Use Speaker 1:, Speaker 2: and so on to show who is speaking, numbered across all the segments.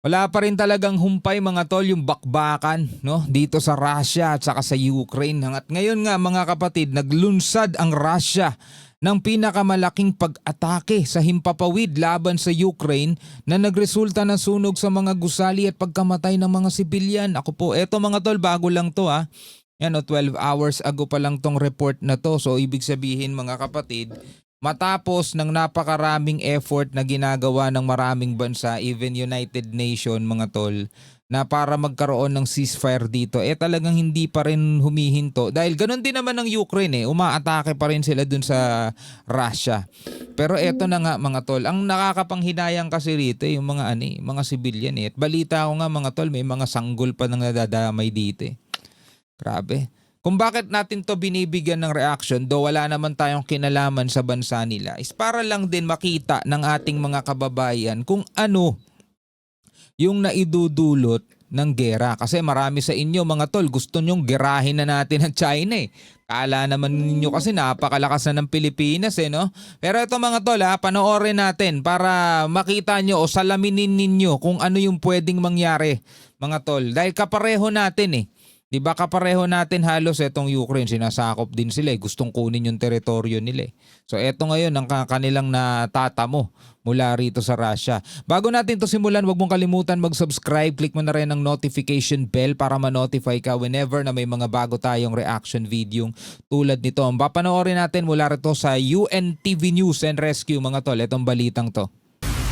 Speaker 1: Wala pa rin talagang humpay mga tol yung bakbakan no dito sa Russia at saka sa Ukraine. At ngayon nga mga kapatid, naglunsad ang Russia ng pinakamalaking pag-atake sa himpapawid laban sa Ukraine na nagresulta ng sunog sa mga gusali at pagkamatay ng mga sibilyan. Ako po, eto mga tol, bago lang to ha. Yan o, 12 hours ago pa lang tong report na to. So ibig sabihin mga kapatid, matapos ng napakaraming effort na ginagawa ng maraming bansa, even United Nation mga tol, na para magkaroon ng ceasefire dito, talagang hindi pa rin humihinto. Dahil ganun din naman ng Ukraine umaatake pa rin sila dun sa Russia. Pero eto na nga mga tol, ang nakakapanghinayang kasi rito yung mga mga civilian At balita ko nga mga tol, may mga sanggol pa nang nadadamay dito Grabe. Kung bakit natin to binibigyan ng reaction, do wala naman tayong kinalaman sa bansa nila, is para lang din makita ng ating mga kababayan kung ano yung naidudulot ng gera. Kasi marami sa inyo mga tol, gusto nyong gerahin na natin ang China Kala naman ninyo kasi napakalakas na ng Pilipinas no? Pero ito mga tol panoorin natin para makita nyo o salaminin ninyo kung ano yung pwedeng mangyari mga tol. Dahil kapareho natin Diba kapareho natin halos etong Ukraine, sinasakop din sila gustong kunin yung teritoryo nila So eto ngayon ang kanilang natatamo mula rito sa Russia. Bago natin to simulan, wag mong kalimutan mag-subscribe, click mo na rin ang notification bell para ma-notify ka whenever na may mga bago tayong reaction video tulad nito. Ang papanoorin natin mula rito sa UNTV News and Rescue mga tol, etong balitang to.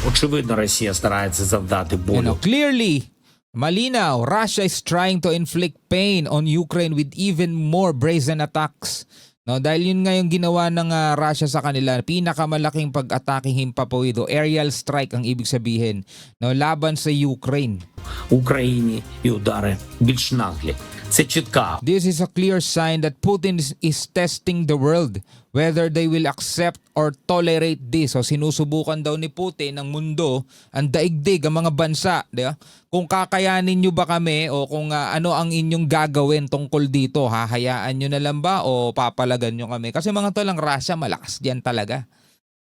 Speaker 2: Очевидно, Росія старається завдати болю.
Speaker 1: Clearly, malinaw, Russia is trying to inflict pain on Ukraine with even more brazen attacks. No, dahil yun nga yung ginawa ng Russia sa kanila, pinakamalaking pag-ataking himpapawid o aerial strike ang ibig sabihin, no, laban sa Ukraine.
Speaker 2: Україні і удари більш наглі. Це чітка.
Speaker 1: This is a clear sign that Putin is testing the world whether they will accept or tolerate this. So sinusubukan daw ni Putin ng mundo, ang daigdig, ang mga bansa, di ba? Kung kakayanin nyo ba kami o kung ano ang inyong gagawin tungkol dito, hahayaan nyo na lang ba o papalagan nyo kami? Kasi mga tol, ang Russia malakas diyan talaga.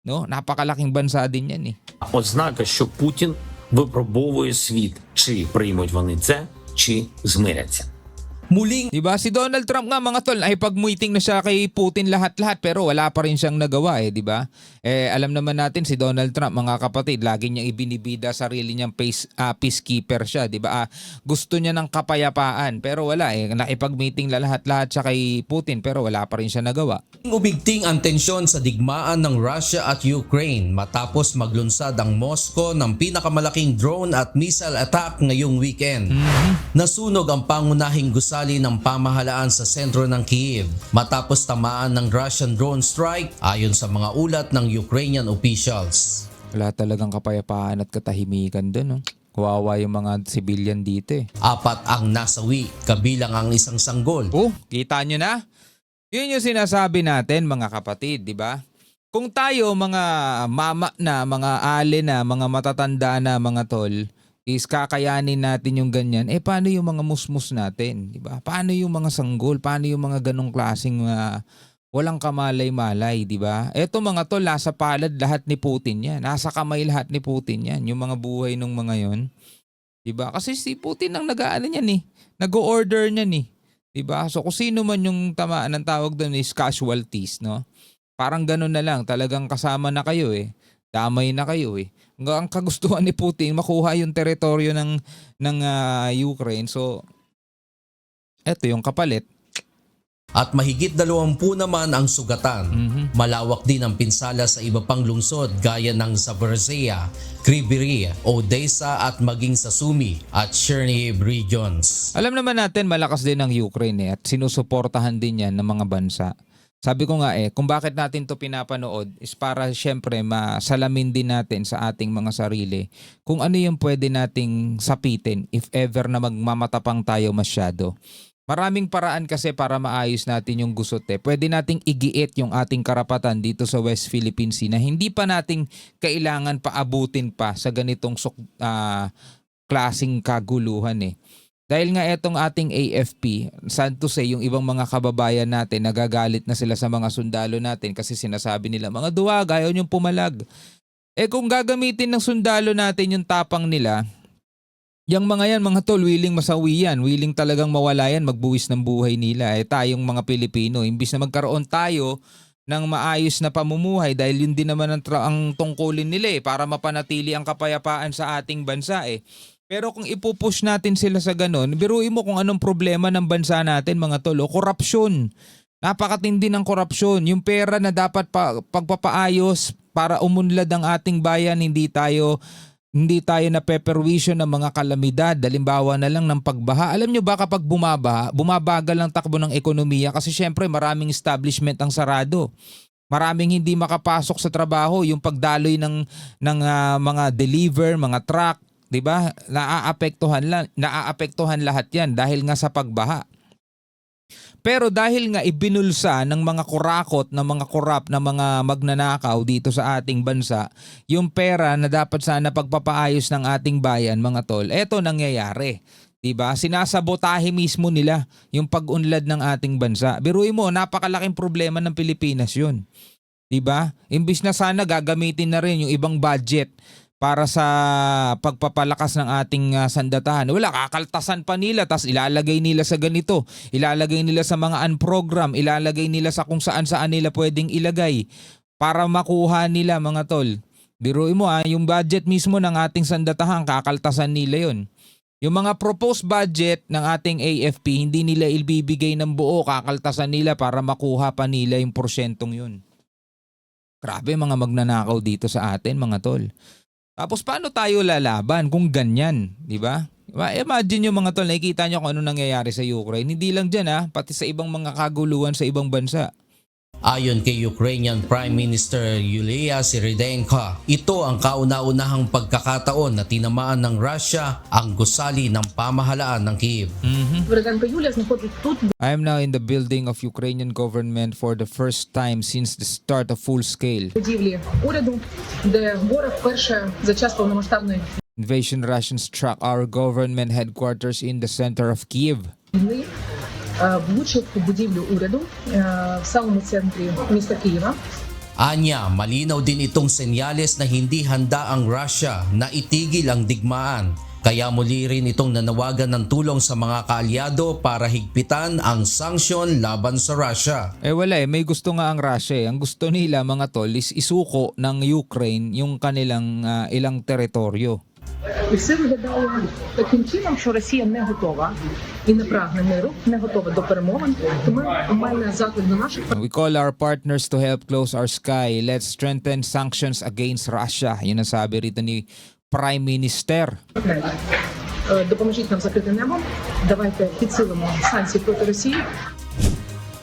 Speaker 1: No? Napakalaking bansa din yan
Speaker 2: Ознака, що Путін випробовує світ. Чи приймуть вони це, чи змиряться.
Speaker 1: Muling, 'di ba? Si Donald Trump nga mga tol, ay pag-meeting na siya kay Putin lahat-lahat pero wala pa rin siyang nagawa 'di ba? Alam naman natin si Donald Trump mga kapatid, lagi niyang ibinibida sarili niyang peacekeeper siya, 'di ba? Gusto niya ng kapayapaan pero wala nakipag-meeting lahat-lahat siya kay Putin pero wala pa rin siya nagawa.
Speaker 3: Umigting ang tensyon sa digmaan ng Russia at Ukraine matapos maglunsad ang Moscow ng pinakamalaking drone at missile attack ngayong weekend. Nasunog ang pangunahing gusali ng pamahalaan sa sentro ng Kyiv matapos tamaan ng Russian drone strike ayon sa mga ulat ng Ukrainian officials.
Speaker 1: Wala talagang kapayapaan at katahimikan doon, no? Kawawa yung mga civilian dito
Speaker 3: 4 ang nasawi, kabilang ang isang sanggol.
Speaker 1: Oh, kita nyo na? Yun yung sinasabi natin mga kapatid, di ba? Kung tayo mga mama na, mga ale na, mga matatanda na mga tol, is kakayanin natin yung ganyan, paano yung mga musmus natin, di ba? Paano yung mga sanggol? Paano yung mga ganong klaseng walang kamalay-malay, di ba? Eto mga tol, nasa palad lahat ni Putin yan. Nasa kamay lahat ni Putin yan. Yung mga buhay nung mga yon, di ba? Kasi si Putin ang nag-aano niyan nag-o-order niyan Diba? So kung sino man yung tamaan ng tawag doon is casualties, no? Parang gano'n na lang, talagang kasama na kayo Damay na kayo Ang kagustuhan ni Putin makuha yung teritoryo ng Ukraine. So eto yung kapalit.
Speaker 3: At mahigit 20 naman ang sugatan. Malawak din ang pinsala sa iba pang lungsod gaya ng Zaporizhia, Kryvyi, Odessa at maging sa Sumy at Chernihiv regions.
Speaker 1: Alam naman natin malakas din ang Ukraine at sinusuportahan din yan ng mga bansa. Sabi ko nga kung bakit natin to pinapanood is para syempre masalamin din natin sa ating mga sarili kung ano yung pwede nating sapitin if ever na magmamatapang tayo masyado. Maraming paraan kasi para maayos natin yung gusot Pwede nating igiit yung ating karapatan dito sa West Philippine Sea na hindi pa nating kailangan paabutin pa sa ganitong klaseng kaguluhan Dahil nga etong ating AFP, sad to say, yung ibang mga kababayan natin nagagalit na sila sa mga sundalo natin kasi sinasabi nila, mga duwag, ayaw niyong pumalag. Kung gagamitin ng sundalo natin yung tapang nila, Yang mga yan mga tol, willing masawi yan, willing talagang mawala yan, magbuwis ng buhay nila. Tayong mga Pilipino, imbis na magkaroon tayo ng maayos na pamumuhay dahil yun din naman ang tungkulin nila para mapanatili ang kapayapaan sa ating bansa Pero kung ipupush natin sila sa ganun, biruin mo kung anong problema ng bansa natin mga tol, korupsyon. Napakatindi ng korupsyon. Yung pera na dapat pagpapaayos para umunlad ang ating bayan, hindi tayo napeperwisyo ng mga kalamidad, halimbawa na lang ng pagbaha. Alam nyo ba kapag bumabaha, bumabagal ang takbo ng ekonomiya kasi syempre maraming establishment ang sarado. Maraming hindi makapasok sa trabaho, yung pagdaloy ng mga deliver, mga truck, 'di ba? Naaapektuhan lahat 'yan dahil nga sa pagbaha. Pero dahil nga ibinulsa ng mga kurakot, ng mga korap, ng mga magnanakaw dito sa ating bansa, yung pera na dapat sana pagpapaayos ng ating bayan, mga tol, eto nangyayari. Diba? Sinasabotahe mismo nila yung pag-unlad ng ating bansa. Biruin mo, napakalaking problema ng Pilipinas yun. Diba? Imbis na sana gagamitin na rin yung ibang budget para sa pagpapalakas ng ating sandatahan. Wala, kakaltasan pa nila, tas ilalagay nila sa ganito, ilalagay nila sa mga unprogram, ilalagay nila sa kung saan nila pwedeng ilagay para makuha nila mga tol. Biruin mo yung budget mismo ng ating sandatahan, kakaltasan nila yon. Yung mga proposed budget ng ating AFP, hindi nila ibibigay ng buo, kakaltasan nila para makuha pa nila yung porsyentong yun. Grabe mga magnanakaw dito sa atin mga tol. Tapos paano tayo lalaban kung ganyan, di ba? Imagine yung mga tol, nakikita nyo kung ano nangyayari sa Ukraine. Hindi lang dyan pati sa ibang mga kaguluhan sa ibang bansa.
Speaker 3: Ayon kay Ukrainian Prime Minister Yulia Syrydenko, ito ang kauna-unahang pagkakataon na tinamaan ng Russia ang gusali ng pamahalaan ng Kyiv.
Speaker 4: Syrydenko Юлія знаходиться тут.
Speaker 1: I am now in the building of Ukrainian government for the first time since the start of full-scale
Speaker 4: Будівлі уряду, де ворог вперше за час повномасштабної
Speaker 1: invasion. Russians struck our government headquarters in the center of Kyiv.
Speaker 4: війни влучив у будівлю уряду в самому центрі міста Києва.
Speaker 3: Anya, malinaw din itong senyales na hindi handa ang Russia na itigil ang digmaan. Kaya muli rin itong nanawagan ng tulong sa mga kaalyado para higpitan ang sanksyon laban sa Russia.
Speaker 1: Wala may gusto nga ang Russia Ang gusto nila mga tol is isuko ng Ukraine yung kanilang ilang teritoryo.
Speaker 4: І все виглядало таким чином, що Росія не готова і не прагне миру, не готова до перемовин. Тому у мене заклик до наших
Speaker 1: We call our partners to help close our sky. Let's strengthen sanctions against Russia. Yun ang sabi rito ni Prime Minister.
Speaker 4: партнерів. Допоможіть нам закрити небо, давайте підсилимо санкції проти Росії.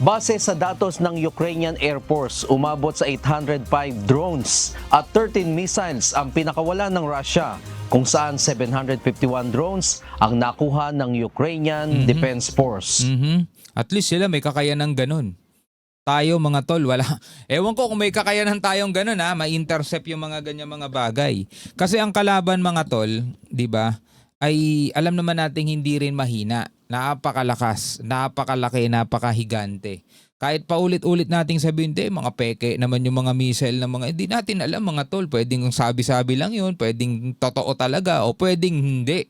Speaker 5: Base sa datos ng Ukrainian Air Force, umabot sa 805 drones at 13 missiles ang pinakawala ng Russia, kung saan 751 drones ang nakuha ng Ukrainian Defense Force.
Speaker 1: At least sila may kakayanan ganun. Tayo mga tol, wala. Ewan ko kung may kakayanan tayong ganun ma-intercept yung mga ganyan mga bagay. Kasi ang kalaban mga tol, di ba, ay alam naman nating hindi rin mahina. Napakalakas, napakalaki, napakahigante. Kahit paulit-ulit nating sabihin, mga peke naman yung mga missile na mga, hindi natin alam mga tol, pwedeng sabi-sabi lang yun, pwedeng totoo talaga o pwedeng hindi.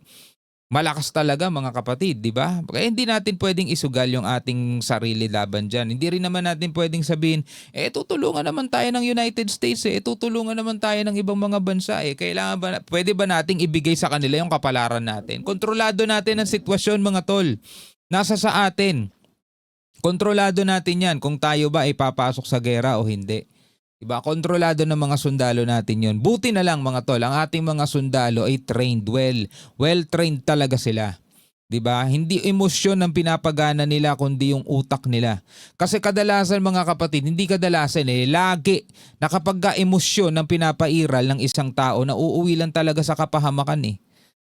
Speaker 1: Malakas talaga mga kapatid, di ba? Kaya hindi natin pwedeng isugal yung ating sarili laban dyan. Hindi rin naman natin pwedeng sabihin, tutulungan naman tayo ng United States, tutulungan naman tayo ng ibang mga bansa. Kailangan ba, pwede ba nating ibigay sa kanila yung kapalaran natin? Kontrolado natin ang sitwasyon mga tol. Nasa sa atin. Kontrolado natin yan kung tayo ba ay papasok sa gera o hindi. Diba? Kontrolado ng mga sundalo natin yon. Buti na lang mga tol, ang ating mga sundalo ay trained well-trained talaga sila. Diba? Hindi emosyon ang pinapagana nila kundi yung utak nila. Kasi kadalasan mga kapatid, hindi kadalasan lagi na kapag emosyon ang pinapairal ng isang tao, nauuwi lang talaga sa kapahamakan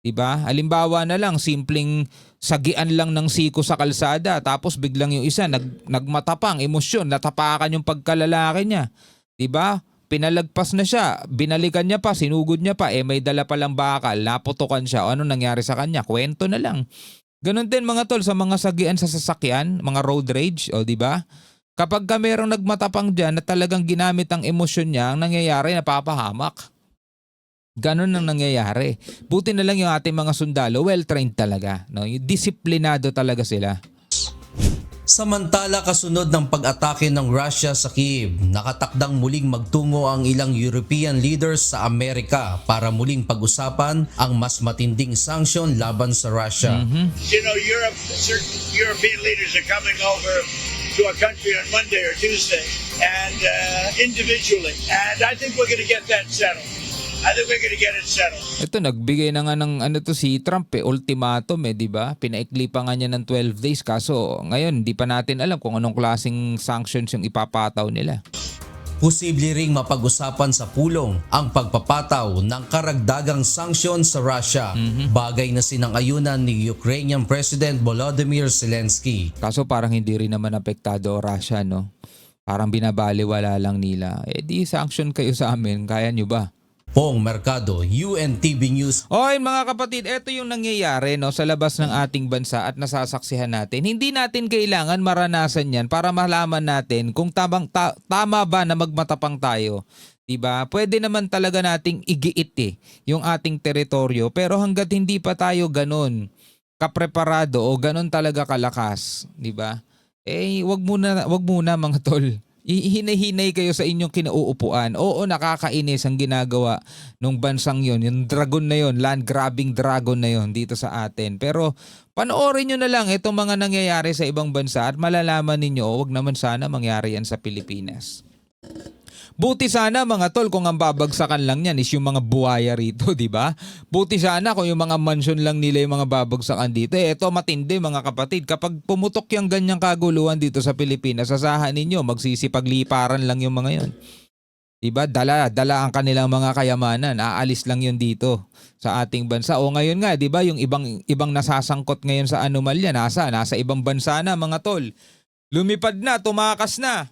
Speaker 1: Diba? Halimbawa na lang, simpleng sagian lang ng siko sa kalsada, tapos biglang yung isa nagmatapang, emosyon, natapakan yung pagkalalaki niya. Diba? Pinalagpas na siya, binalikan niya pa, sinugod niya pa, may dala palang bakal, naputukan siya. O ano nangyari sa kanya? Kwento na lang. Ganon din mga tol sa mga sagian sa sasakyan, mga road rage, diba? Kapag ka merong nagmatapang dyan na talagang ginamit ang emosyon niya, ang nangyayari, napapahamak. Ganon ang nangyayari. Buti na lang yung ating mga sundalo, well-trained talaga. No? Yung disiplinado talaga sila.
Speaker 3: Samantala, kasunod ng pag-atake ng Russia sa Kyiv, nakatakdang muling magtungo ang ilang European leaders sa Amerika para muling pag-usapan ang mas matinding sanksyon laban sa Russia.
Speaker 6: You know, Europe, certain European leaders are coming over to our country on Monday or Tuesday, and individually. And I think we're going to get that settled. I think we're going to get it settled.
Speaker 1: Ito, nagbigay na nga ng si Trump ultimatum di ba? Pinaikli pa nga niya ng 12 days kaso ngayon hindi pa natin alam kung anong klaseng sanctions yung ipapataw nila.
Speaker 3: Posible ring mapag-usapan sa pulong ang pagpapataw ng karagdagang sanksyon sa Russia, bagay na sinang-ayunan ni Ukrainian President Volodymyr Zelensky.
Speaker 1: Kaso parang hindi rin naman apektado ang Russia, no? Parang binabaliwala lang nila. Di sanction kayo sa amin, kaya nyo ba?
Speaker 3: Pong Mercado, UNTV News.
Speaker 1: Okay mga kapatid, ito yung nangyayari no, sa labas ng ating bansa at nasasaksihan natin. Hindi natin kailangan maranasan yan para malaman natin kung tama ba na magmatapang tayo. Diba? Pwede naman talaga nating igiit yung ating teritoryo pero hanggat hindi pa tayo ganun kapreparado o ganun talaga kalakas, diba? Wag muna mga tol. Ihinay-hinay kayo sa inyong kinauupuan. Oo, nakakainis ang ginagawa nung bansang yon, yung dragon na yon, land grabbing dragon na yon dito sa atin. Pero panoorin nyo na lang itong mga nangyayari sa ibang bansa at malalaman ninyo, wag naman sana mangyari yan sa Pilipinas. Buti sana mga tol kung ang babagsakan lang yan is yung mga buhaya rito, di ba? Buti sana kung yung mga mansion lang nila yung mga babagsakan dito. Ito matindi mga kapatid. Kapag pumutok yung ganyang kaguluhan dito sa Pilipinas, asahan ninyo, magsisipagliparan lang yung mga yon. Diba? Dala ang kanilang mga kayamanan. Aalis lang yun dito sa ating bansa. O ngayon nga, diba, yung ibang nasasangkot ngayon sa anomalya, nasa ibang bansa na mga tol. Lumipad na, tumakas na.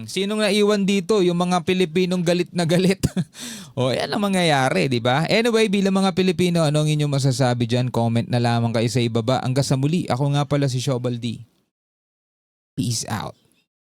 Speaker 1: Sinong naiwan dito? Yung mga Pilipinong galit na galit. O yan ang mangyayari, di ba? Anyway, bilang mga Pilipino, anong inyong masasabi dyan? Comment na lamang kayo sa ibaba. Hanggang sa muli, ako nga pala si Shobal D. Peace out.